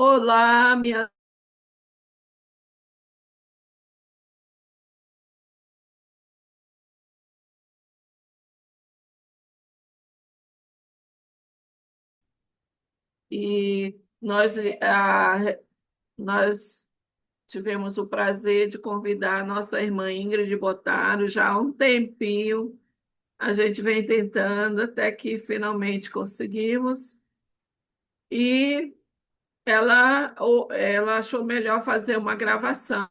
Olá, minha. E nós tivemos o prazer de convidar a nossa irmã Ingrid Botaro já há um tempinho. A gente vem tentando até que finalmente conseguimos. E ela achou melhor fazer uma gravação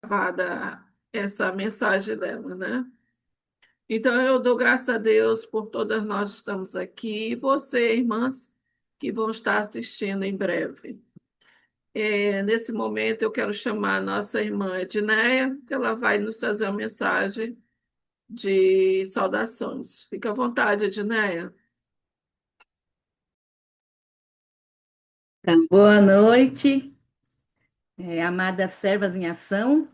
gravada, essa mensagem dela, né? Então, eu dou graças a Deus por todas nós que estamos aqui e você, irmãs, que vão estar assistindo em breve. Nesse momento, eu quero chamar a nossa irmã Edneia, que ela vai nos trazer uma mensagem de saudações. Fica à vontade, Edneia. Então, boa noite, amadas servas em ação.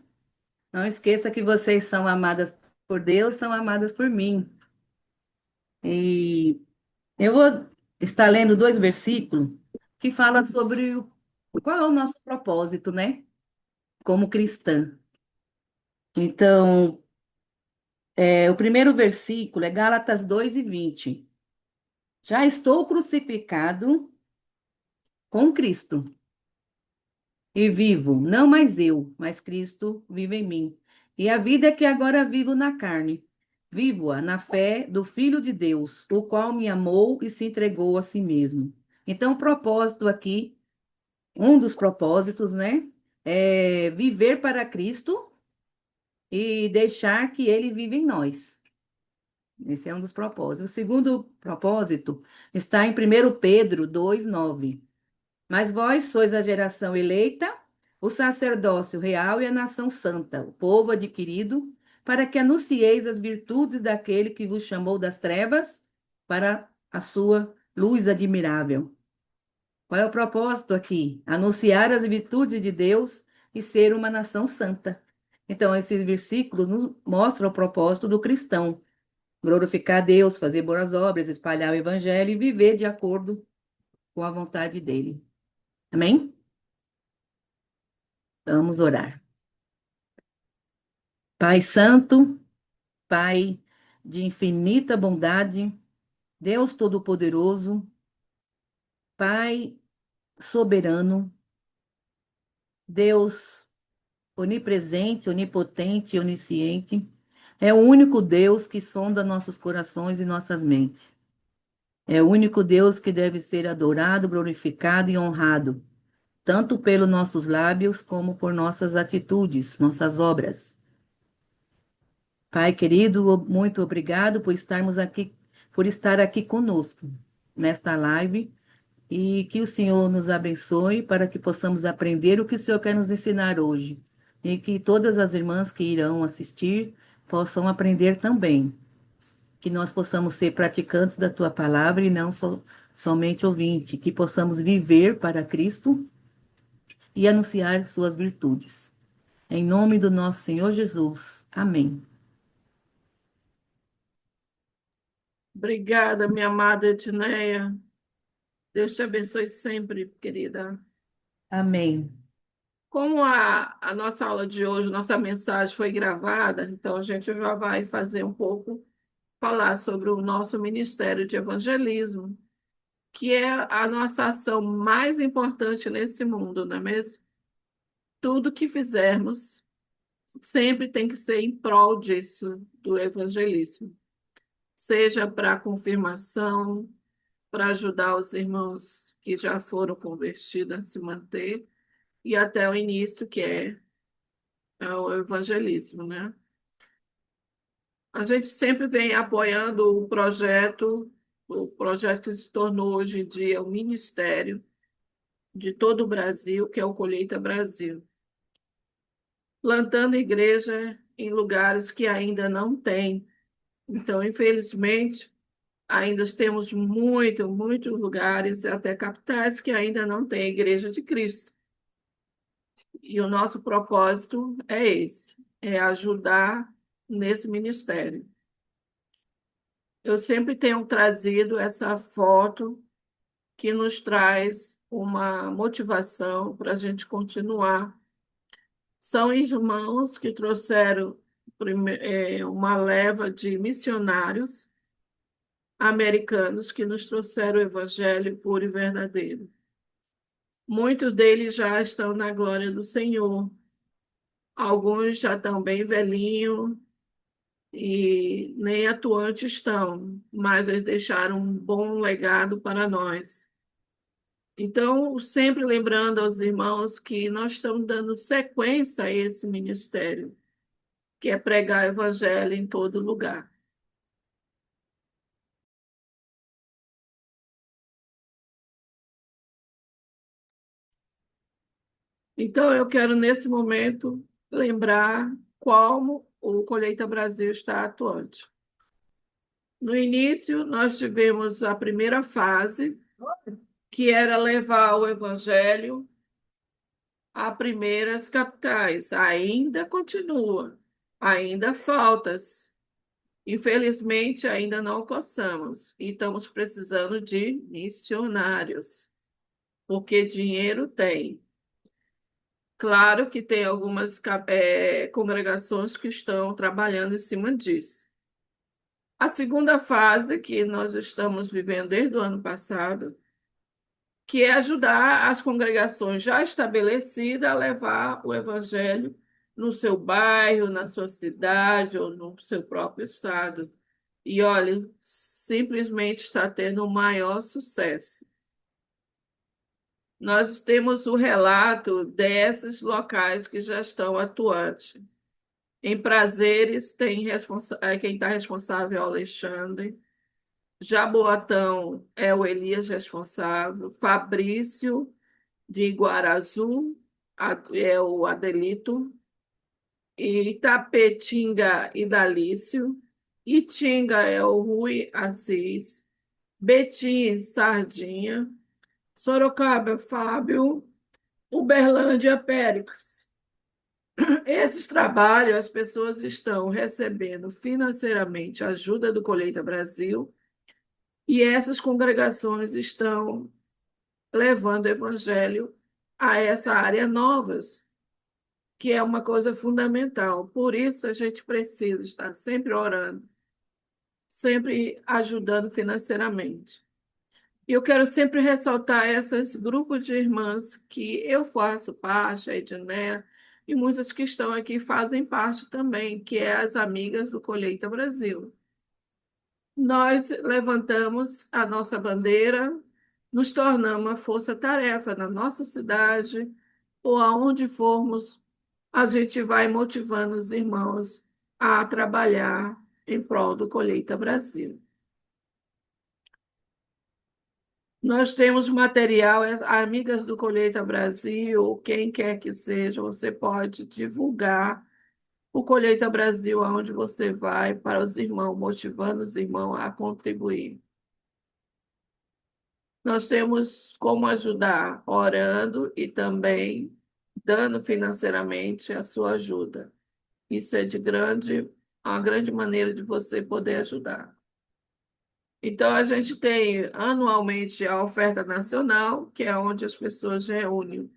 Não esqueça que vocês são amadas por Deus, são amadas por mim. E eu vou estar lendo dois versículos que falam sobre qual é o nosso propósito, né? Como cristã. Então, o primeiro versículo é Gálatas 2:20. Já estou crucificado com Cristo. E vivo, não mais eu, mas Cristo vive em mim. E a vida que agora vivo na carne, vivo-a na fé do Filho de Deus, o qual me amou e se entregou a si mesmo. Então, o propósito aqui, um dos propósitos, né, é viver para Cristo e deixar que Ele viva em nós. Esse é um dos propósitos. O segundo propósito está em 1 Pedro 2:9. Mas vós sois a geração eleita, o sacerdócio real e a nação santa, o povo adquirido, para que anuncieis as virtudes daquele que vos chamou das trevas para a sua luz admirável. Qual é o propósito aqui? Anunciar as virtudes de Deus e ser uma nação santa. Então, esses versículos nos mostram o propósito do cristão: glorificar Deus, fazer boas obras, espalhar o evangelho e viver de acordo com a vontade dele. Amém? Vamos orar. Pai Santo, Pai de infinita bondade, Deus Todo-Poderoso, Pai soberano, Deus onipresente, onipotente e onisciente, é o único Deus que sonda nossos corações e nossas mentes. É o único Deus que deve ser adorado, glorificado e honrado, tanto pelos nossos lábios como por nossas atitudes, nossas obras. Pai querido, muito obrigado por estarmos aqui, por estar aqui conosco nesta live e que o Senhor nos abençoe para que possamos aprender o que o Senhor quer nos ensinar hoje e que todas as irmãs que irão assistir possam aprender também, que nós possamos ser praticantes da tua palavra e não somente ouvinte, que possamos viver para Cristo e anunciar suas virtudes. Em nome do nosso Senhor Jesus. Amém. Obrigada, minha amada Edneia. Deus te abençoe sempre, querida. Amém. Como a nossa aula de hoje, nossa mensagem foi gravada, então a gente já vai fazer um pouco, falar sobre o nosso Ministério de Evangelismo, que é a nossa ação mais importante nesse mundo, não é mesmo? Tudo que fizermos sempre tem que ser em prol disso, do evangelismo, seja para confirmação, para ajudar os irmãos que já foram convertidos a se manter, e até o início, que é o evangelismo, né? A gente sempre vem apoiando o projeto que se tornou hoje em dia o ministério de todo o Brasil, que é o Colheita Brasil, plantando igreja em lugares que ainda não tem. Então, infelizmente, ainda temos muitos lugares, até capitais, que ainda não têm igreja de Cristo. E o nosso propósito é esse, é ajudar nesse ministério. Eu sempre tenho trazido essa foto que nos traz uma motivação para a gente continuar. São irmãos que trouxeram uma leva de missionários americanos que nos trouxeram o evangelho puro e verdadeiro. Muitos deles já estão na glória do Senhor. Alguns já estão bem velhinhos e nem atuantes estão, mas eles deixaram um bom legado para nós. Então, sempre lembrando aos irmãos que nós estamos dando sequência a esse ministério, que é pregar o evangelho em todo lugar. Então, eu quero, nesse momento, lembrar como o Colheita Brasil está atuante. No início, nós tivemos a primeira fase, que era levar o evangelho a primeiras capitais. Ainda continua, ainda faltas. Infelizmente, ainda não alcançamos e estamos precisando de missionários, porque dinheiro tem. Claro que tem algumas congregações que estão trabalhando em cima disso. A segunda fase, que nós estamos vivendo desde o ano passado, que é ajudar as congregações já estabelecidas a levar o evangelho no seu bairro, na sua cidade ou no seu próprio estado. E olha, simplesmente está tendo o maior sucesso. Nós temos o relato desses locais que já estão atuantes. Em Prazeres, quem está responsável é o Alexandre. Jaboatão é o Elias responsável. Fabrício, de Iguarazu, é o Adelito. E Itapetinga e Dalício. Itinga é o Rui Assis. Betim Sardinha. Sorocaba, Fábio. Uberlândia, Péricles. Esses trabalhos, as pessoas estão recebendo financeiramente ajuda do Colheita Brasil e essas congregações estão levando o evangelho a essa área novas, que é uma coisa fundamental. Por isso, a gente precisa estar sempre orando, sempre ajudando financeiramente. E eu quero sempre ressaltar esses grupos de irmãs que eu faço parte, a Edneia, e muitas que estão aqui fazem parte também, que é as amigas do Colheita Brasil. Nós levantamos a nossa bandeira, nos tornamos uma força-tarefa na nossa cidade, ou aonde formos, a gente vai motivando os irmãos a trabalhar em prol do Colheita Brasil. Nós temos material, Amigas do Colheita Brasil, quem quer que seja, você pode divulgar o Colheita Brasil aonde você vai para os irmãos, motivando os irmãos a contribuir. Nós temos como ajudar orando e também dando financeiramente a sua ajuda. Isso é uma grande maneira de você poder ajudar. Então, a gente tem anualmente a oferta nacional, que é onde as pessoas reúnem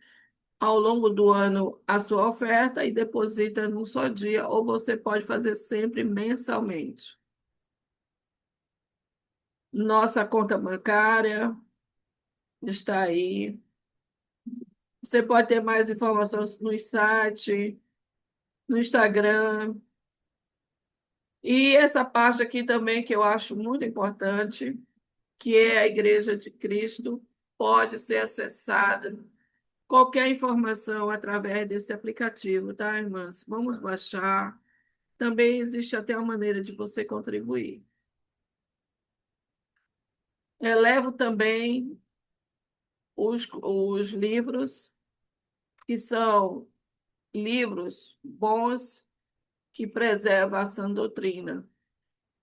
ao longo do ano a sua oferta e deposita num só dia, ou você pode fazer sempre mensalmente. Nossa conta bancária está aí. Você pode ter mais informações no site, no Instagram. E essa parte aqui também que eu acho muito importante, que é a Igreja de Cristo, pode ser acessada qualquer informação através desse aplicativo, tá, irmãs? Vamos baixar. Também existe até uma maneira de você contribuir. Levo também os livros, que são livros bons que preservam a sã doutrina.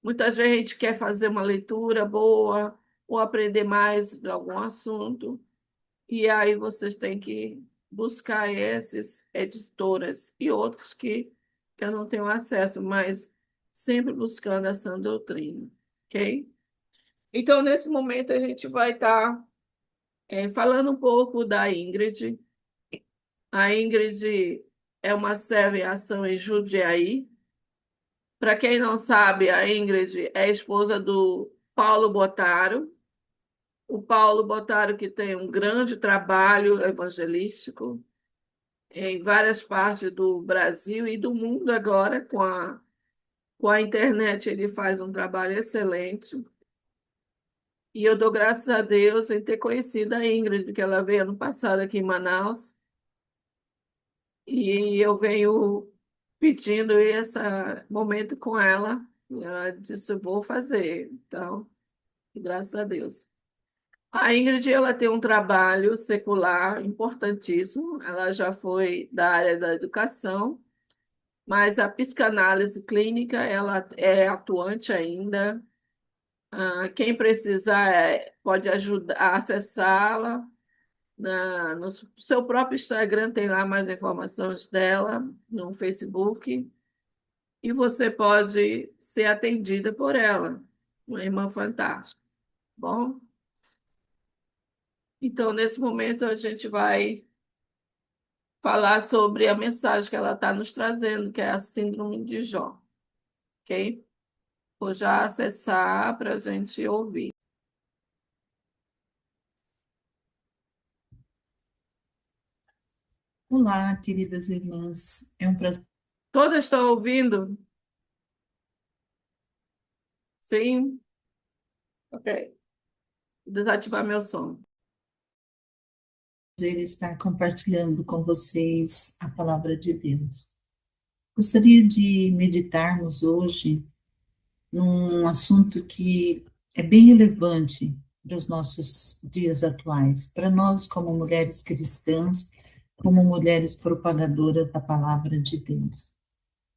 Muita gente quer fazer uma leitura boa ou aprender mais de algum assunto, e aí vocês têm que buscar esses editoras e outros que eu não tenho acesso, mas sempre buscando essa doutrina, ok? Então, nesse momento, a gente vai estar falando um pouco da Ingrid. A Ingrid é uma serva em ação em Jundiaí. Para quem não sabe, a Ingrid é esposa do Paulo Bottaro. O Paulo Bottaro que tem um grande trabalho evangelístico em várias partes do Brasil e do mundo agora, com a internet, ele faz um trabalho excelente. E eu dou graças a Deus em ter conhecido a Ingrid, porque ela veio ano passado aqui em Manaus, e eu venho pedindo esse momento com ela, e ela disse, eu vou fazer. Então, graças a Deus. A Ingrid, ela tem um trabalho secular importantíssimo, ela já foi da área da educação, mas a psicanálise clínica, ela é atuante ainda. Quem precisar pode ajudar a acessá-la. No seu próprio Instagram tem lá mais informações dela, no Facebook, e você pode ser atendida por ela, uma irmã fantástica. Bom, então nesse momento a gente vai falar sobre a mensagem que ela está nos trazendo, que é a Síndrome de Jó, ok? Vou já acessar para a gente ouvir. Olá, queridas irmãs. É um prazer Todas estão ouvindo? Sim? Ok. Desativar meu som. estar compartilhando com vocês a palavra de Deus. Gostaria de meditarmos hoje num assunto que é bem relevante para os nossos dias atuais, para nós como mulheres cristãs, como mulheres propagadoras da palavra de Deus.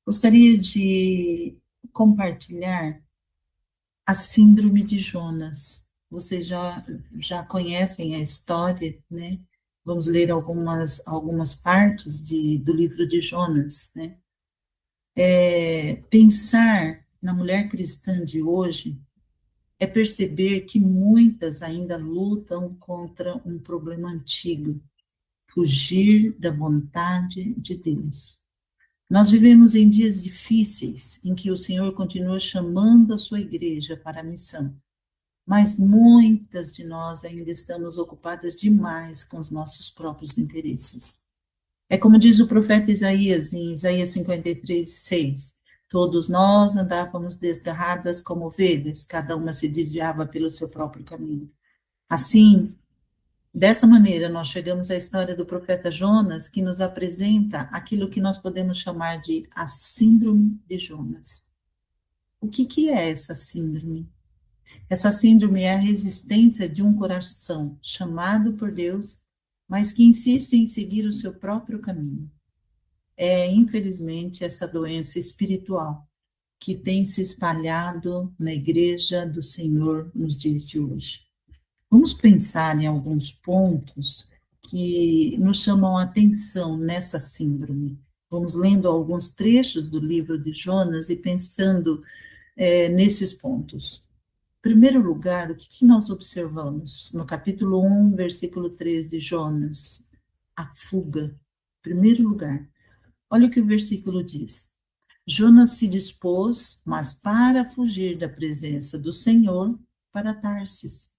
Gostaria de compartilhar a síndrome de Jonas. Vocês já conhecem a história, né? Vamos ler algumas partes do livro de Jonas, né? Pensar na mulher cristã de hoje é perceber que muitas ainda lutam contra um problema antigo, fugir da vontade de Deus. Nós vivemos em dias difíceis em que o Senhor continua chamando a sua igreja para a missão, mas muitas de nós ainda estamos ocupadas demais com os nossos próprios interesses. É como diz o profeta Isaías, em Isaías 53:6, todos nós andávamos desgarradas como ovelhas, cada uma se desviava pelo seu próprio caminho. Assim, dessa maneira, nós chegamos à história do profeta Jonas, que nos apresenta aquilo que nós podemos chamar de a síndrome de Jonas. O que é essa síndrome? Essa síndrome é a resistência de um coração chamado por Deus, mas que insiste em seguir o seu próprio caminho. É, infelizmente, essa doença espiritual que tem se espalhado na igreja do Senhor nos dias de hoje. Vamos pensar em alguns pontos que nos chamam a atenção nessa síndrome. Vamos lendo alguns trechos do livro de Jonas e pensando nesses pontos. Em primeiro lugar, o que nós observamos no capítulo 1, versículo 3 de Jonas? A fuga. Em primeiro lugar, olha o que o versículo diz. Jonas se dispôs, mas para fugir da presença do Senhor, para Tarsis,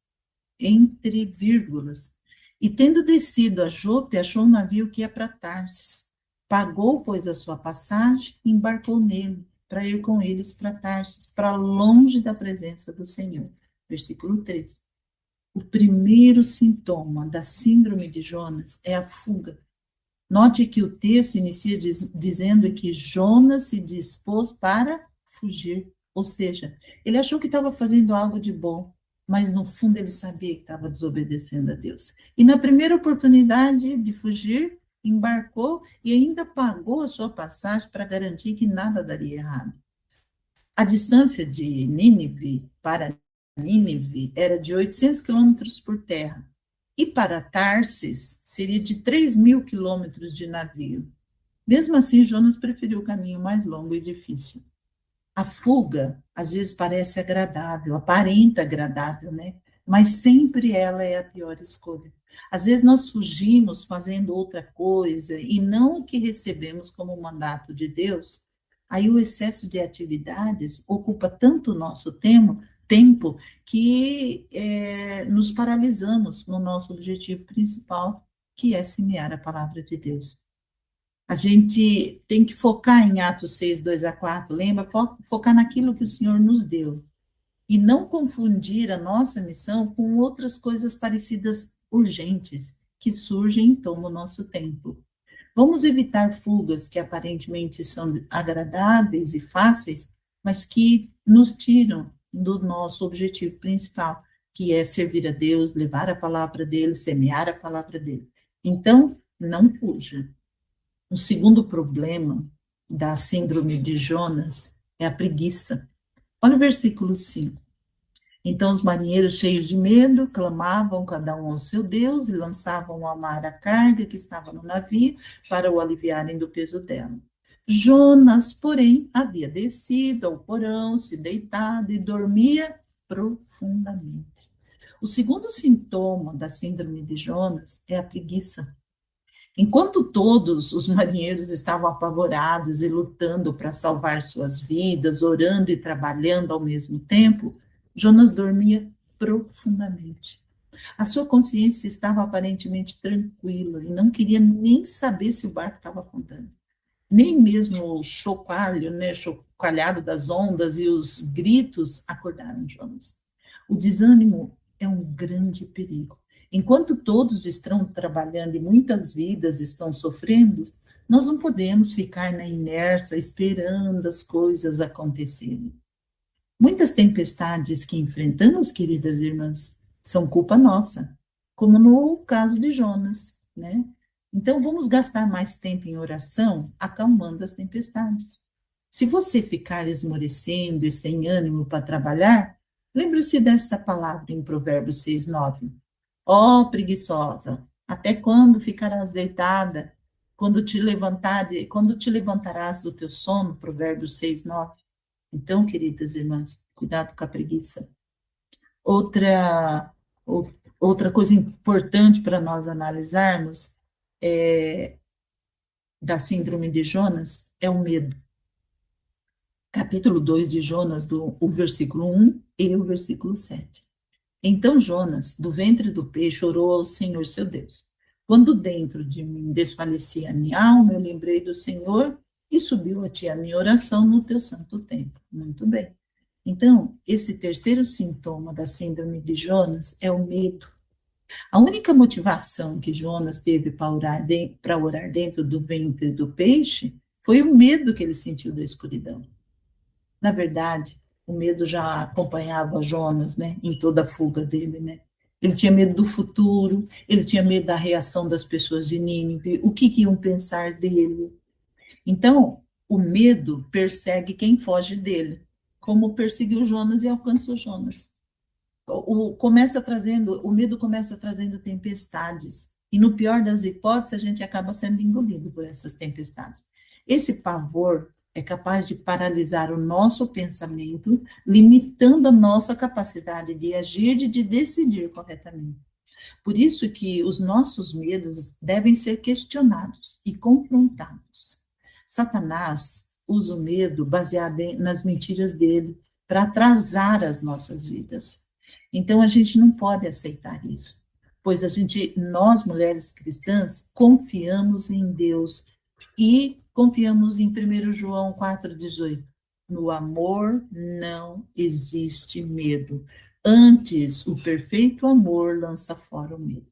entre vírgulas. E tendo descido a Jope, achou um navio que ia para Tarsis. Pagou, pois, a sua passagem e embarcou nele, para ir com eles para Tarsis, para longe da presença do Senhor. Versículo 3. O primeiro sintoma da síndrome de Jonas é a fuga. Note que o texto inicia dizendo que Jonas se dispôs para fugir, ou seja, ele achou que estava fazendo algo de bom, mas no fundo ele sabia que estava desobedecendo a Deus. E na primeira oportunidade de fugir, embarcou e ainda pagou a sua passagem para garantir que nada daria errado. A distância de Nínive para Nínive era de 800 quilômetros por terra. E para Tarsis, seria de 3.000 quilômetros de navio. Mesmo assim, Jonas preferiu o caminho mais longo e difícil. A fuga, às vezes, parece agradável, aparenta agradável, né? Mas sempre ela é a pior escolha. Às vezes nós fugimos fazendo outra coisa e não o que recebemos como mandato de Deus. Aí o excesso de atividades ocupa tanto o nosso tempo que nos paralisamos no nosso objetivo principal, que é semear a palavra de Deus. A gente tem que focar em Atos 6, 2 a 4, lembra? Focar naquilo que o Senhor nos deu. E não confundir a nossa missão com outras coisas parecidas urgentes, que surgem e tomam o nosso tempo. Vamos evitar fugas que aparentemente são agradáveis e fáceis, mas que nos tiram do nosso objetivo principal, que é servir a Deus, levar a palavra dele, semear a palavra dele. Então, não fuja. O segundo problema da síndrome de Jonas é a preguiça. Olha o versículo 5. Então os marinheiros, cheios de medo, clamavam cada um ao seu Deus e lançavam ao mar a carga que estava no navio para o aliviarem do peso dela. Jonas, porém, havia descido ao porão, se deitado e dormia profundamente. O segundo sintoma da síndrome de Jonas é a preguiça. Enquanto todos os marinheiros estavam apavorados e lutando para salvar suas vidas, orando e trabalhando ao mesmo tempo, Jonas dormia profundamente. A sua consciência estava aparentemente tranquila e não queria nem saber se o barco estava afundando. Nem mesmo o chocalhado das ondas e os gritos acordaram Jonas. O desânimo é um grande perigo. Enquanto todos estão trabalhando e muitas vidas estão sofrendo, nós não podemos ficar na inércia esperando as coisas acontecerem. Muitas tempestades que enfrentamos, queridas irmãs, são culpa nossa, como no caso de Jonas, né? Então, vamos gastar mais tempo em oração, acalmando as tempestades. Se você ficar esmorecendo e sem ânimo para trabalhar, lembre-se dessa palavra em Provérbios 6, 9. Ó preguiçosa, até quando ficarás deitada? Quando te levantarás do teu sono? Provérbios 6, 9. Então, queridas irmãs, cuidado com a preguiça. Outra coisa importante para nós analisarmos da síndrome de Jonas é o medo. Capítulo 2 de Jonas, o versículo 1 e o versículo 7. Então Jonas, do ventre do peixe, orou ao Senhor seu Deus. Quando dentro de mim desfalecia a minha alma, eu lembrei do Senhor e subiu a ti a minha oração no teu santo templo. Muito bem. Então, esse terceiro sintoma da síndrome de Jonas é o medo. A única motivação que Jonas teve para orar dentro do ventre do peixe foi o medo que ele sentiu da escuridão. Na verdade, o medo já acompanhava Jonas, né, em toda a fuga dele, né? Ele tinha medo do futuro, ele tinha medo da reação das pessoas de Nínive, o que iam pensar dele. Então, o medo persegue quem foge dele, como perseguiu Jonas e alcançou Jonas. O medo começa trazendo tempestades, e no pior das hipóteses, a gente acaba sendo engolido por essas tempestades. Esse pavor é capaz de paralisar o nosso pensamento, limitando a nossa capacidade de agir e de decidir corretamente. Por isso que os nossos medos devem ser questionados e confrontados. Satanás usa o medo baseado nas mentiras dele para atrasar as nossas vidas. Então a gente não pode aceitar isso, pois nós mulheres cristãs, confiamos em Deus e confiamos em 1 João 4,18. No amor não existe medo. Antes, o perfeito amor lança fora o medo.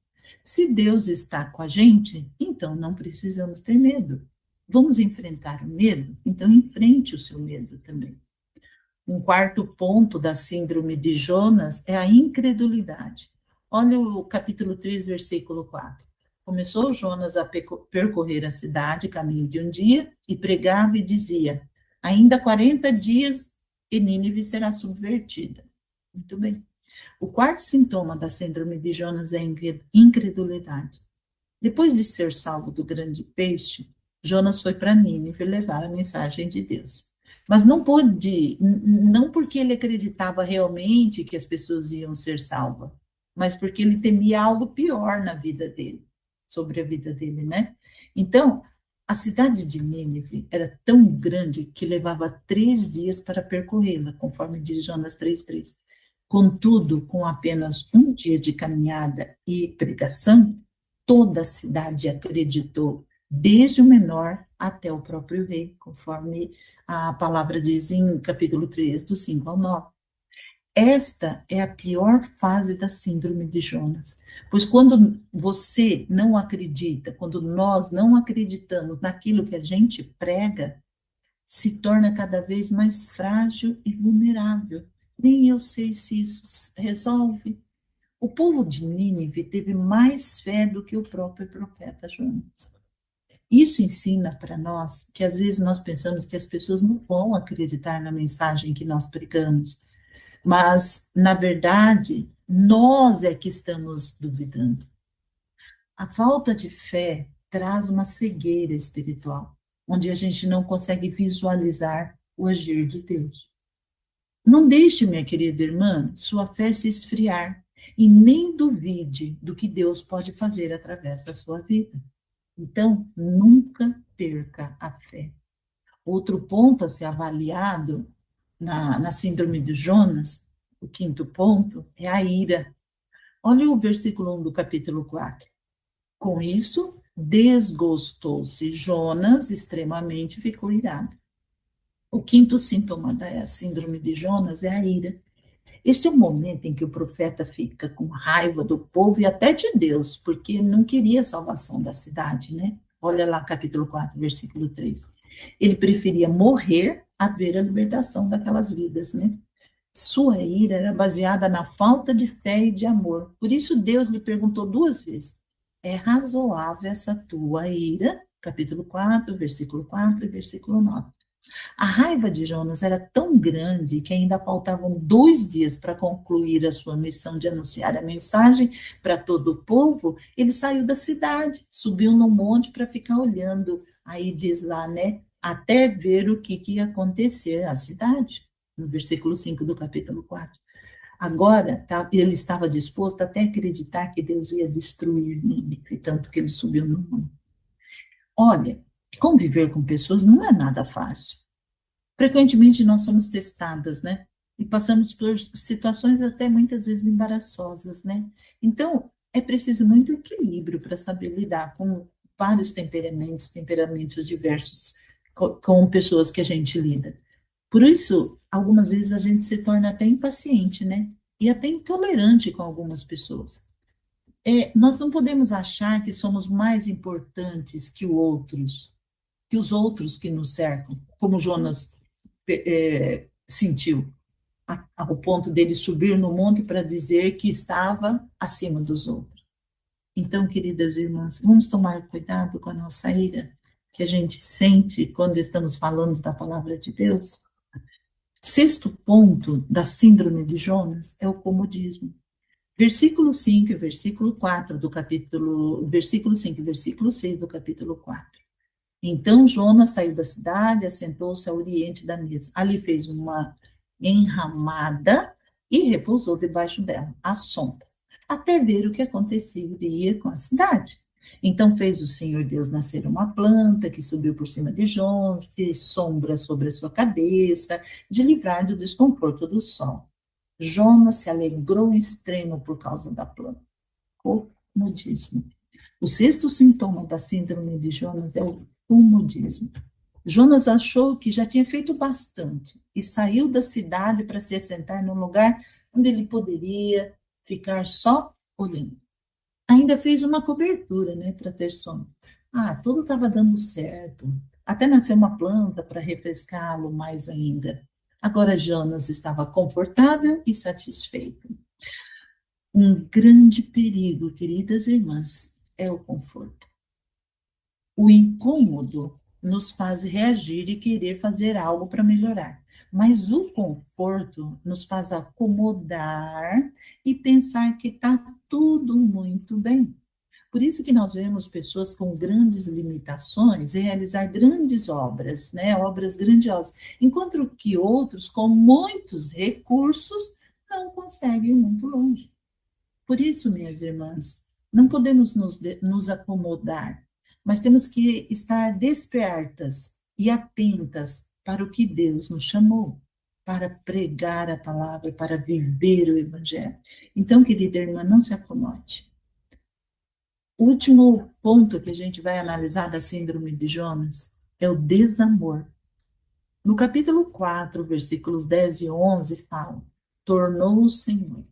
Se Deus está com a gente, então não precisamos ter medo. Vamos enfrentar o medo? Então enfrente o seu medo também. Um quarto ponto da síndrome de Jonas é a incredulidade. Olha o capítulo 3, versículo 4. Começou Jonas a percorrer a cidade, caminho de um dia, e pregava e dizia, ainda 40 dias e Nínive será subvertida. Muito bem. O quarto sintoma da síndrome de Jonas é a incredulidade. Depois de ser salvo do grande peixe, Jonas foi para Nínive levar a mensagem de Deus. Mas não pôde, não porque ele acreditava realmente que as pessoas iam ser salvas, mas porque ele temia algo pior na vida dele, sobre a vida dele, né? Então, a cidade de Nínive era tão grande que levava 3 dias para percorrê-la, conforme diz Jonas 3:3. Contudo, com apenas um dia de caminhada e pregação, toda a cidade acreditou, desde o menor até o próprio rei, conforme a palavra diz em capítulo 3, do 5 ao 9. Esta é a pior fase da síndrome de Jonas, pois quando você não acredita, quando nós não acreditamos naquilo que a gente prega, se torna cada vez mais frágil e vulnerável. Nem eu sei se isso resolve. O povo de Nínive teve mais fé do que o próprio profeta Jonas. Isso ensina para nós que às vezes nós pensamos que as pessoas não vão acreditar na mensagem que nós pregamos, mas, na verdade, nós é que estamos duvidando. A falta de fé traz uma cegueira espiritual, onde a gente não consegue visualizar o agir de Deus. Não deixe, minha querida irmã, sua fé se esfriar e nem duvide do que Deus pode fazer através da sua vida. Então, nunca perca a fé. Outro ponto a ser avaliado na síndrome de Jonas, o quinto ponto, é a ira. Olha o versículo 1 do capítulo 4. Com isso, desgostou-se Jonas extremamente e ficou irado. O quinto sintoma da síndrome de Jonas é a ira. Esse é o momento em que o profeta fica com raiva do povo e até de Deus, porque não queria a salvação da cidade, né? Olha lá, capítulo 4, versículo 3. Ele preferia morrer a ver a libertação daquelas vidas, né? Sua ira era baseada na falta de fé e de amor. Por isso Deus lhe perguntou 2 vezes: é razoável essa tua ira? Capítulo 4, versículo 4 e versículo 9. A raiva de Jonas era tão grande que ainda faltavam 2 dias para concluir a sua missão de anunciar a mensagem para todo o povo. Ele saiu da cidade, subiu no monte para ficar olhando. Aí diz lá, né? Até ver o que ia acontecer à cidade, no versículo 5 do capítulo 4. Agora, ele estava disposto até a acreditar que Deus ia destruir Nínive, tanto que ele subiu no monte. Olha, conviver com pessoas não é nada fácil. Frequentemente nós somos testadas, né? E passamos por situações até muitas vezes embaraçosas, né? Então, é preciso muito equilíbrio para saber lidar com vários temperamentos diversos, com pessoas que a gente lida. Por isso, algumas vezes a gente se torna até impaciente, né? E até intolerante com algumas pessoas. Nós não podemos achar que somos mais importantes que os outros que nos cercam, como Jonas sentiu, ao ponto dele subir no monte para dizer que estava acima dos outros. Então, queridas irmãs, vamos tomar cuidado com a nossa ira, que a gente sente quando estamos falando da palavra de Deus. Sexto ponto da síndrome de Jonas é o comodismo. Versículo 5 e versículo 4 do capítulo, versículo 5 e versículo 6 do capítulo 4. Então Jonas saiu da cidade, assentou-se ao oriente da mesa. Ali fez uma enramada e repousou debaixo dela, à sombra, até ver o que aconteceria com a cidade. Então fez o Senhor Deus nascer uma planta que subiu por cima de Jonas, fez sombra sobre a sua cabeça, de livrar do desconforto do sol. Jonas se alegrou em extremo por causa da planta. Comodismo. O sexto sintoma da síndrome de Jonas é o comodismo. Jonas achou que já tinha feito bastante e saiu da cidade para se assentar num lugar onde ele poderia ficar só olhando. Ainda fez uma cobertura, né, para ter sono. Tudo estava dando certo. Até nasceu uma planta para refrescá-lo mais ainda. Agora Jonas estava confortável e satisfeito. Um grande perigo, queridas irmãs, é o conforto. O incômodo nos faz reagir e querer fazer algo para melhorar. Mas o conforto nos faz acomodar e pensar que está tudo muito bem. Por isso que nós vemos pessoas com grandes limitações realizar grandes obras, né? Obras grandiosas, enquanto que outros com muitos recursos não conseguem ir muito longe. Por isso, minhas irmãs, não podemos nos acomodar, mas temos que estar despertas e atentas para o que Deus nos chamou, para pregar a palavra, para viver o Evangelho. Então, querida irmã, não se acomode. O último ponto que a gente vai analisar da síndrome de Jonas é o desamor. No capítulo 4, versículos 10 e 11, fala: tornou o Senhor.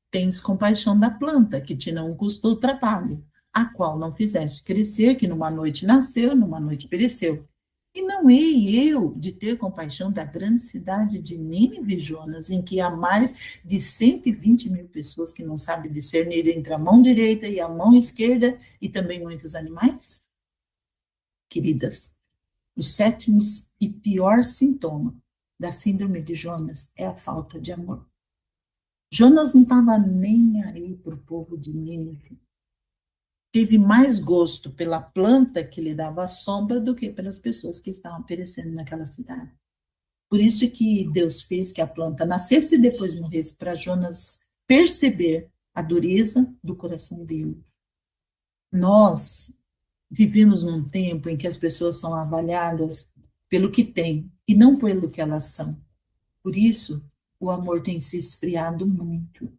Tens compaixão da planta, que te não custou trabalho, a qual não fizeste crescer, que numa noite nasceu, numa noite pereceu. E não hei eu de ter compaixão da grande cidade de Nínive, Jonas, em que há mais de 120.000 pessoas que não sabem discernir entre a mão direita e a mão esquerda, e também muitos animais? Queridas, o sétimo e pior sintoma da síndrome de Jonas é a falta de amor. Jonas não estava nem aí para o povo de Nínive. Teve mais gosto pela planta que lhe dava sombra do que pelas pessoas que estavam perecendo naquela cidade. Por isso que Deus fez que a planta nascesse e depois morresse, para Jonas perceber a dureza do coração dele. Nós vivemos num tempo em que as pessoas são avaliadas pelo que têm e não pelo que elas são. Por isso, o amor tem se esfriado muito.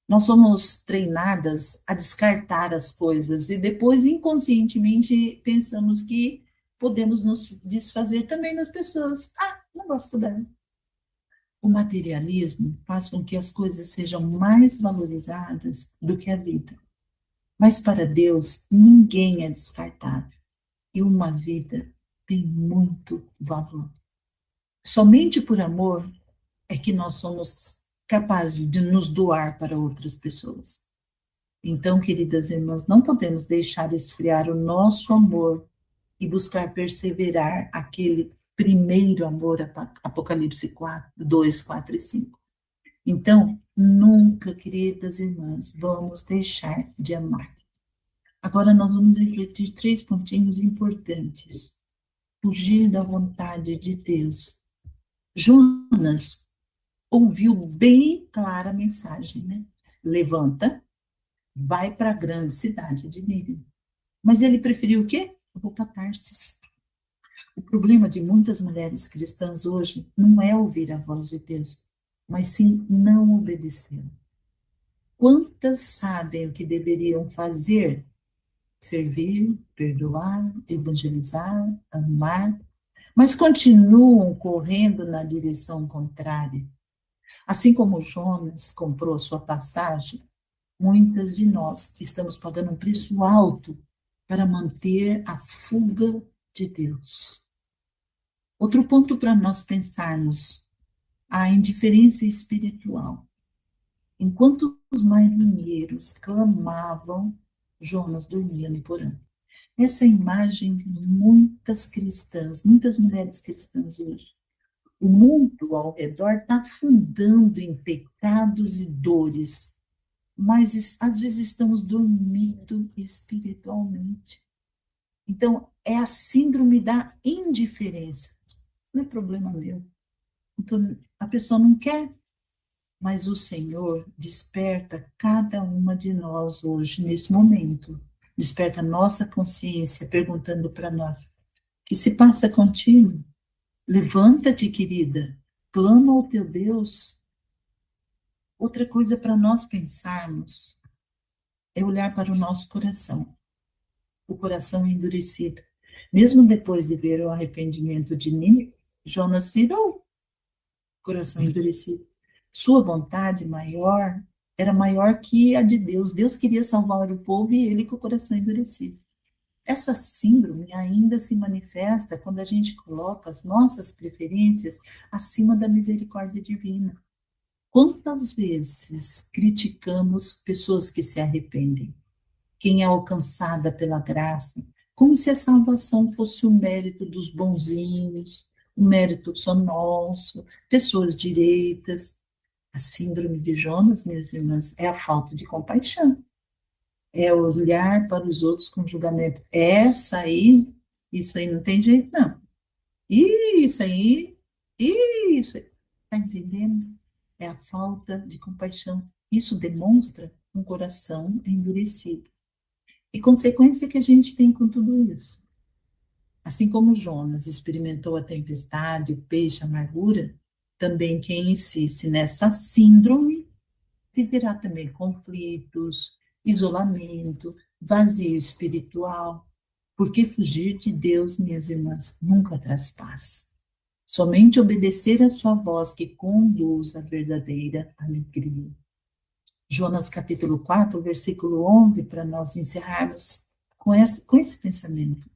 Nós somos treinadas a descartar as coisas e depois, inconscientemente, pensamos que podemos nos desfazer também das pessoas. Ah, não gosto dela. O materialismo faz com que as coisas sejam mais valorizadas do que a vida. Mas para Deus, ninguém é descartável. E uma vida tem muito valor. Somente por amor é que nós somos capazes de nos doar para outras pessoas. Então, queridas irmãs, não podemos deixar esfriar o nosso amor e buscar perseverar aquele primeiro amor, Apocalipse 4, 2, 4 e 5. Então, nunca, queridas irmãs, vamos deixar de amar. Agora nós vamos refletir 3 pontinhos importantes. Fugir da vontade de Deus. Jonas ouviu bem clara a mensagem, né? Levanta, vai para a grande cidade de Nínive. Mas ele preferiu o quê? Eu vou para Tarsis. O problema de muitas mulheres cristãs hoje não é ouvir a voz de Deus, mas sim não obedecer. Quantas sabem o que deveriam fazer? Servir, perdoar, evangelizar, amar, mas continuam correndo na direção contrária. Assim como Jonas comprou sua passagem, muitas de nós estamos pagando um preço alto para manter a fuga de Deus. Outro ponto para nós pensarmos, a indiferença espiritual. Enquanto os marinheiros clamavam, Jonas dormia no porão. Essa é a imagem de muitas cristãs, muitas mulheres cristãs hoje. O mundo ao redor está afundando em pecados e dores, mas às vezes estamos dormindo espiritualmente. Então, é a síndrome da indiferença. Isso não é problema meu. Então, a pessoa não quer, mas o Senhor desperta cada uma de nós hoje, nesse momento. Desperta a nossa consciência, perguntando para nós: o que se passa contigo? Levanta-te, querida, clama ao teu Deus. Outra coisa para nós pensarmos é olhar para o nosso coração, o coração endurecido. Mesmo depois de ver o arrependimento de Nínive, Jonas se irou, coração endurecido. Sua vontade maior era maior que a de Deus. Deus queria salvar o povo e ele com o coração endurecido. Essa síndrome ainda se manifesta quando a gente coloca as nossas preferências acima da misericórdia divina. Quantas vezes criticamos pessoas que se arrependem? Quem é alcançada pela graça, como se a salvação fosse o mérito dos bonzinhos, o mérito só nosso, pessoas direitas. A síndrome de Jonas, minhas irmãs, é a falta de compaixão, é olhar para os outros com julgamento. Essa aí, isso aí não tem jeito, não. Isso aí, isso. Está entendendo? É a falta de compaixão. Isso demonstra um coração endurecido. E consequência que a gente tem com tudo isso. Assim como Jonas experimentou a tempestade, o peixe, a amargura, também quem insiste nessa síndrome viverá também conflitos, isolamento, vazio espiritual, porque fugir de Deus, minhas irmãs, nunca traz paz. Somente obedecer a sua voz que conduz à verdadeira alegria. Jonas capítulo 4, versículo 11, para nós encerrarmos com esse pensamento.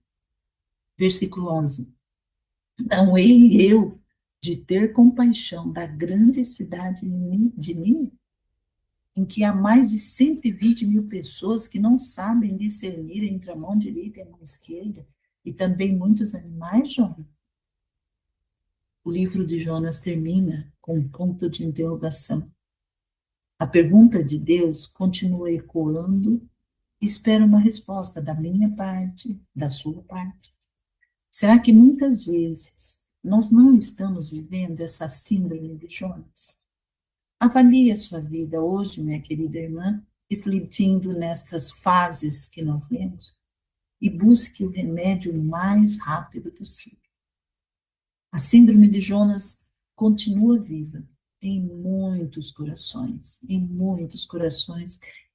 Versículo 11. Não hei eu de ter compaixão da grande cidade de Nínive, em que há mais de 120 mil pessoas que não sabem discernir entre a mão direita e a mão esquerda, e também muitos animais, Jonas? O livro de Jonas termina com um ponto de interrogação. A pergunta de Deus continua ecoando e espera uma resposta da minha parte, da sua parte. Será que muitas vezes nós não estamos vivendo essa síndrome de Jonas? Avalie a sua vida hoje, minha querida irmã, refletindo nestas fases que nós lemos e busque o remédio o mais rápido possível. A síndrome de Jonas continua viva em muitos corações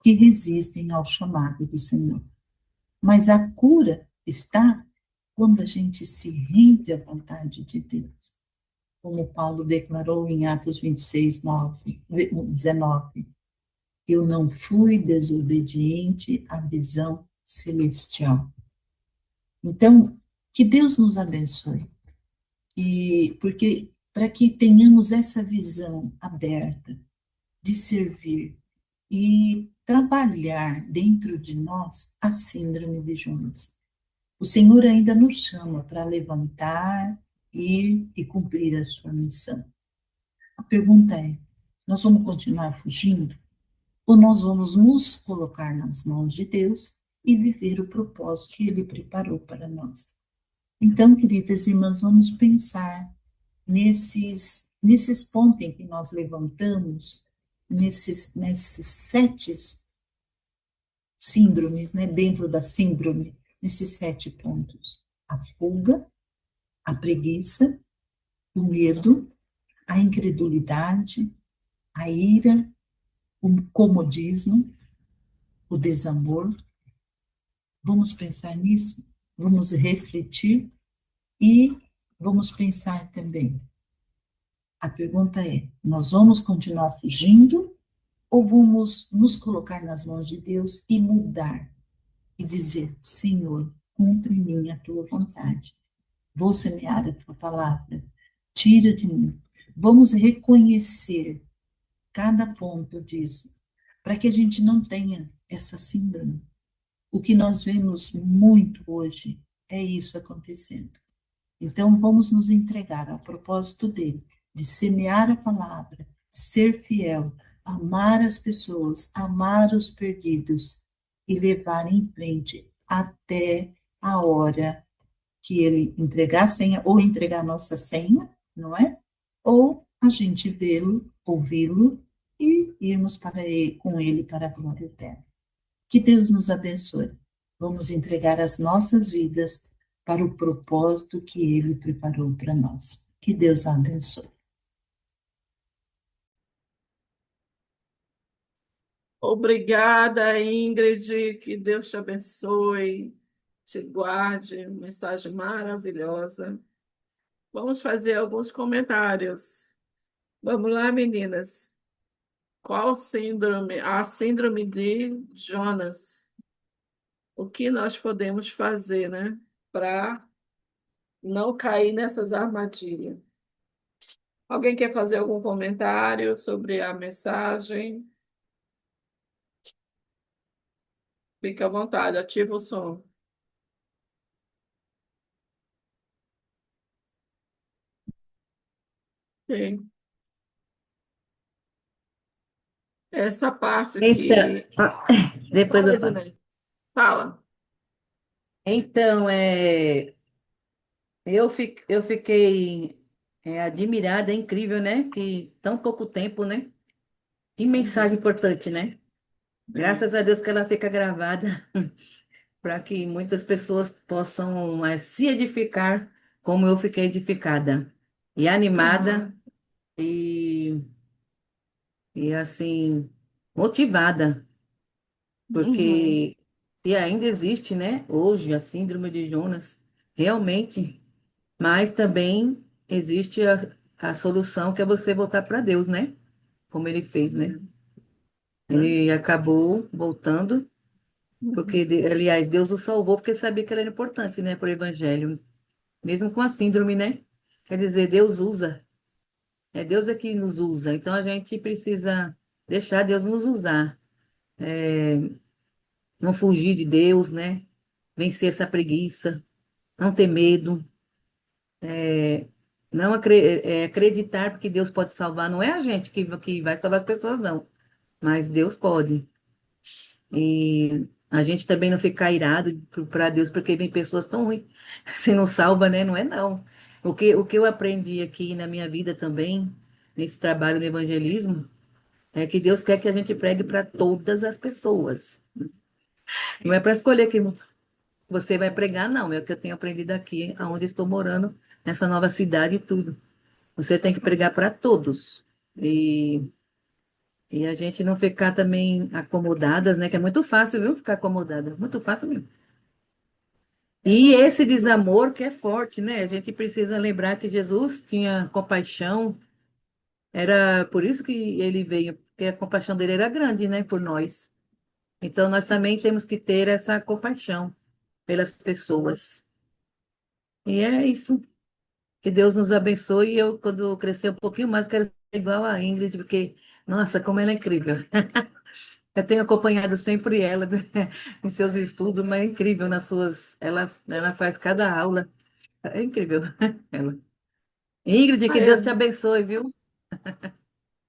que resistem ao chamado do Senhor. Mas a cura está quando a gente se rende à vontade de Deus. Como Paulo declarou em Atos 26, 19. Eu não fui desobediente à visão celestial. Então, que Deus nos abençoe. Porque para que tenhamos essa visão aberta de servir e trabalhar dentro de nós a síndrome de Jonas. O Senhor ainda nos chama para levantar, ir e cumprir a sua missão. A pergunta é, nós vamos continuar fugindo? Ou nós vamos nos colocar nas mãos de Deus e viver o propósito que Ele preparou para nós? Então, queridas irmãs, vamos pensar nesses pontos em que nós levantamos, nesses 7 síndromes, né, dentro da síndrome, nesses 7 pontos. A fuga, a preguiça, o medo, a incredulidade, a ira, o comodismo, o desamor. Vamos pensar nisso, vamos refletir e vamos pensar também. A pergunta é, nós vamos continuar fugindo ou vamos nos colocar nas mãos de Deus e mudar e dizer, Senhor, cumpre em mim a tua vontade. Vou semear a tua palavra, tira de mim. Vamos reconhecer cada ponto disso, para que a gente não tenha essa síndrome. O que nós vemos muito hoje é isso acontecendo. Então, vamos nos entregar ao propósito dele, de semear a palavra, ser fiel, amar as pessoas, amar os perdidos e levar em frente até a hora que ele entregar a senha, ou entregar a nossa senha, não é? Ou a gente vê-lo, ouvi-lo e irmos com ele para a glória eterna. Que Deus nos abençoe. Vamos entregar as nossas vidas para o propósito que Ele preparou para nós. Que Deus a abençoe. Obrigada, Ingrid, que Deus te abençoe, te guarde, mensagem maravilhosa. Vamos fazer alguns comentários. Vamos lá, meninas. Qual síndrome? A síndrome de Jonas. O que nós podemos fazer, né, para não cair nessas armadilhas? Alguém quer fazer algum comentário sobre a mensagem? Fique à vontade, ativa o som. Sim. Essa parte Então, que. depois Fala, eu falo. Ednei. Fala. Então, eu fiquei admirada, é incrível, né? Que tão pouco tempo, né? Que mensagem Uhum. importante, né? É. Graças a Deus que ela fica gravada para que muitas pessoas possam se edificar como eu fiquei edificada. E animada Aham. e, e assim, motivada, Uhum. porque se ainda existe, né, hoje a síndrome de Jonas, realmente, mas também existe a solução que é você voltar para Deus, né? Como ele fez, né? Ele acabou voltando, porque, Uhum. aliás, Deus o salvou porque sabia que ele era importante, né, para o evangelho, mesmo com a síndrome, né? Quer dizer, Deus usa, é Deus é que nos usa, então a gente precisa deixar Deus nos usar, não fugir de Deus, né? Vencer essa preguiça, não ter medo, não acreditar porque Deus pode salvar, não é a gente que vai salvar as pessoas, não, mas Deus pode. E a gente também não ficar irado para Deus porque vem pessoas tão ruins, você não salva, né? Não é não. O que eu aprendi aqui na minha vida também, nesse trabalho no evangelismo, é que Deus quer que a gente pregue para todas as pessoas. Não é para escolher que você vai pregar, não. É o que eu tenho aprendido aqui, aonde estou morando, nessa nova cidade e tudo. Você tem que pregar para todos. E a gente não ficar também acomodadas, né? Que é muito fácil, viu? Ficar acomodada. Muito fácil mesmo. E esse desamor que é forte, né? A gente precisa lembrar que Jesus tinha compaixão. Era por isso que ele veio, porque a compaixão dele era grande, né? Por nós. Então, nós também temos que ter essa compaixão pelas pessoas. E é isso. Que Deus nos abençoe. E eu, quando crescer um pouquinho mais, quero ser igual a Ingrid, porque, nossa, como ela é incrível. Eu tenho acompanhado sempre ela em seus estudos, mas é incrível nas suas. Ela faz cada aula. É incrível. Ela. Ingrid, que Ai, Deus te abençoe, viu?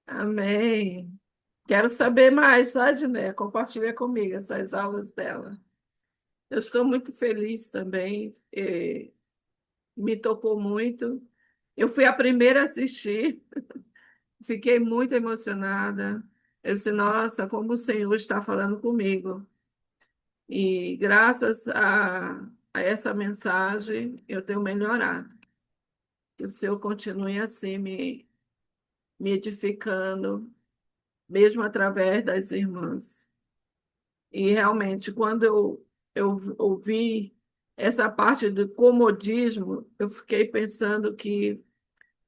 amém. Quero saber mais, tá, Ednei? Compartilha comigo essas aulas dela. Eu estou muito feliz também. Me tocou muito. Eu fui a primeira a assistir. Fiquei muito emocionada. Eu disse, nossa, como o Senhor está falando comigo. E graças a essa mensagem, eu tenho melhorado. Que o Senhor continue assim me edificando, mesmo através das irmãs. E realmente, quando eu ouvi essa parte do comodismo, eu fiquei pensando que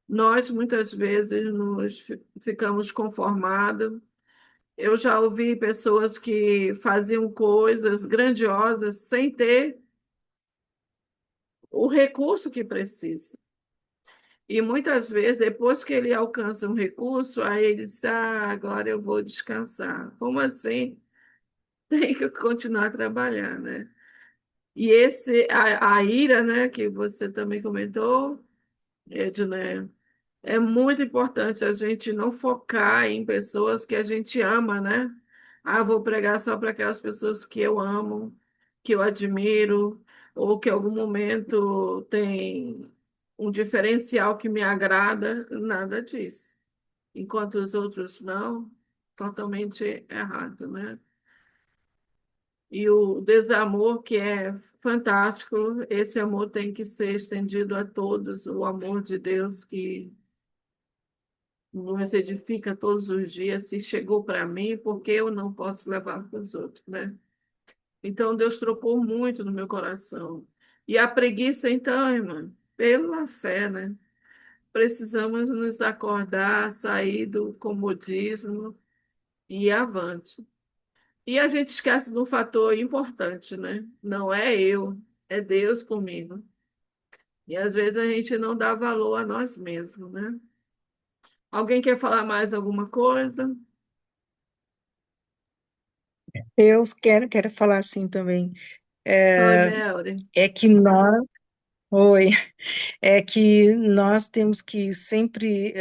nós muitas vezes ficamos conformados. Eu já ouvi pessoas que faziam coisas grandiosas sem ter o recurso que precisa. E muitas vezes, depois que ele alcança um recurso, aí ele diz: Ah, agora eu vou descansar. Como assim? Tem que continuar a trabalhar, né? E a ira, né, que você também comentou, Edna, é muito importante a gente não focar em pessoas que a gente ama, né? Ah, vou pregar só para aquelas pessoas que eu amo, que eu admiro, ou que em algum momento tem um diferencial que me agrada, nada disso. Enquanto os outros não, totalmente errado, né? E o desamor, que é fantástico, esse amor tem que ser estendido a todos, o amor de Deus que nos edifica todos os dias, se chegou para mim, por que eu não posso levar para os outros, né? Então, Deus trocou muito no meu coração. E a preguiça, então, irmã, pela fé, né? Precisamos nos acordar, sair do comodismo e ir avante. E a gente esquece de um fator importante, né? Não é eu, é Deus comigo. E às vezes a gente não dá valor a nós mesmos, né? Alguém quer falar mais alguma coisa? Eu quero falar assim também. Oi, É, Melry. é que nós, Oi, é que nós temos que sempre,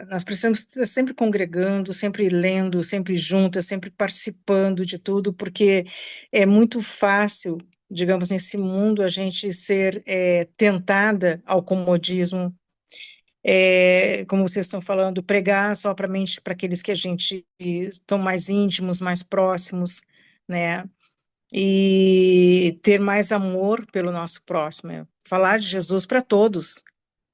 nós precisamos estar sempre congregando, sempre lendo, sempre juntas, sempre participando de tudo, porque é muito fácil, digamos, nesse mundo, a gente ser tentada ao comodismo, como vocês estão falando, pregar só para aqueles que a gente estão mais íntimos, mais próximos, né? E ter mais amor pelo nosso próximo, falar de Jesus para todos.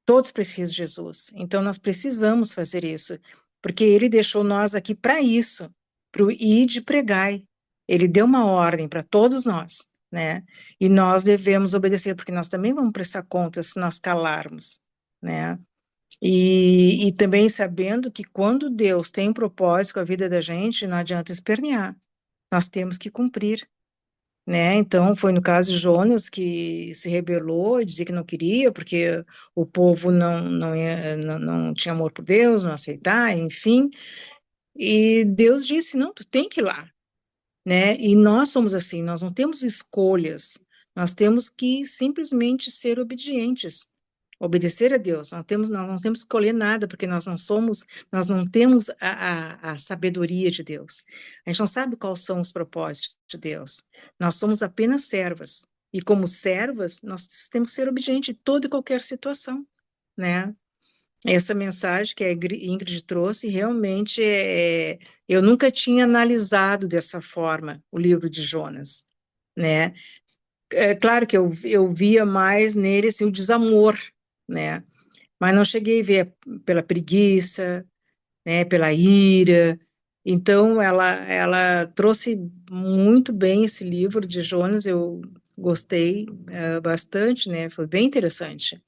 Todos precisam de Jesus. Então nós precisamos fazer isso, porque ele deixou nós aqui para isso, para o ide e pregai. Ele deu uma ordem para todos nós, né? E nós devemos obedecer, porque nós também vamos prestar contas se nós calarmos, né? E também sabendo que quando Deus tem um propósito com a vida da gente, não adianta espernear. Nós temos que cumprir, né? Então, foi no caso de Jonas que se rebelou e dizia que não queria, porque o povo não tinha amor por Deus, não aceitar, enfim. E Deus disse: não, tu tem que ir lá, né? E nós somos assim, nós não temos escolhas, nós temos que simplesmente ser obedientes. Obedecer a Deus, nós não temos que escolher nada, porque nós não temos a sabedoria de Deus. A gente não sabe quais são os propósitos de Deus. Nós somos apenas servas. E como servas, nós temos que ser obedientes em toda e qualquer situação, né? Essa mensagem que a Ingrid trouxe, realmente, eu nunca tinha analisado dessa forma o livro de Jonas, né? É claro que eu via mais nele, assim, o desamor, né? Mas não cheguei a ver pela preguiça, né, pela ira. Então, ela trouxe muito bem esse livro de Jonas, eu gostei bastante, né, foi bem interessante.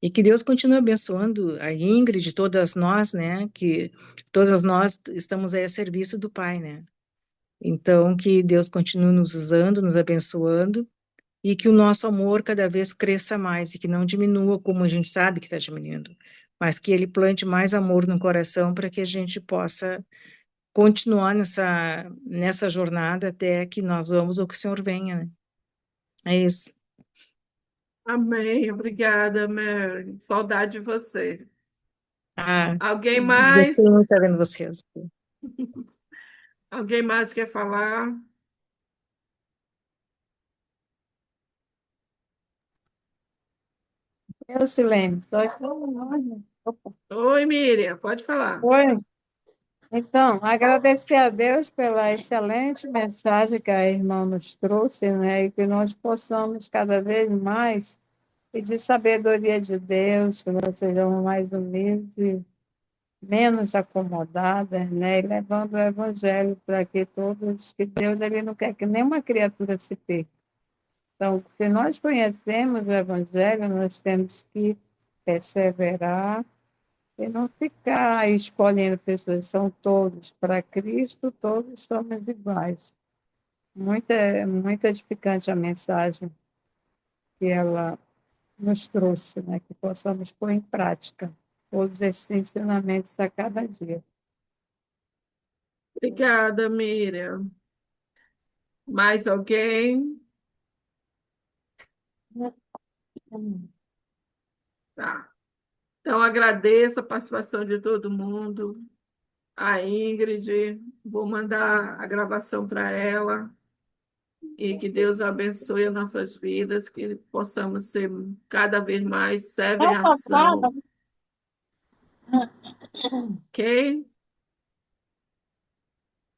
E que Deus continue abençoando a Ingrid, todas nós, né, que todas nós estamos aí a serviço do Pai, né. Então, que Deus continue nos usando, nos abençoando, e que o nosso amor cada vez cresça mais e que não diminua como a gente sabe que está diminuindo, mas que ele plante mais amor no coração para que a gente possa continuar nessa jornada até que nós vamos ou que o Senhor venha, né? É isso. Amém. Obrigada, Mary. Saudade de você. Ah, Alguém gostei muito de mais? estar vendo vocês. Alguém mais quer falar? Eu, Silene, só estou. Opa. Oi, Miriam, pode falar. Oi. Então, agradecer a Deus pela excelente mensagem que a irmã nos trouxe, né? E que nós possamos cada vez mais pedir sabedoria de Deus, que nós sejamos mais humildes, menos acomodadas, né? E levando o evangelho para que todos, que Deus ele não quer que nenhuma criatura se perca. Então, se nós conhecemos o evangelho, nós temos que perseverar e não ficar escolhendo pessoas, são todos. Para Cristo, todos somos iguais. Muito edificante a mensagem que ela nos trouxe, né? Que possamos pôr em prática todos esses ensinamentos a cada dia. Obrigada, Miriam. Mais alguém? Tá. Então, agradeço a participação de todo mundo. A Ingrid, vou mandar a gravação para ela e que Deus abençoe as nossas vidas, que possamos ser cada vez mais servo em Não, papai. ação, ok?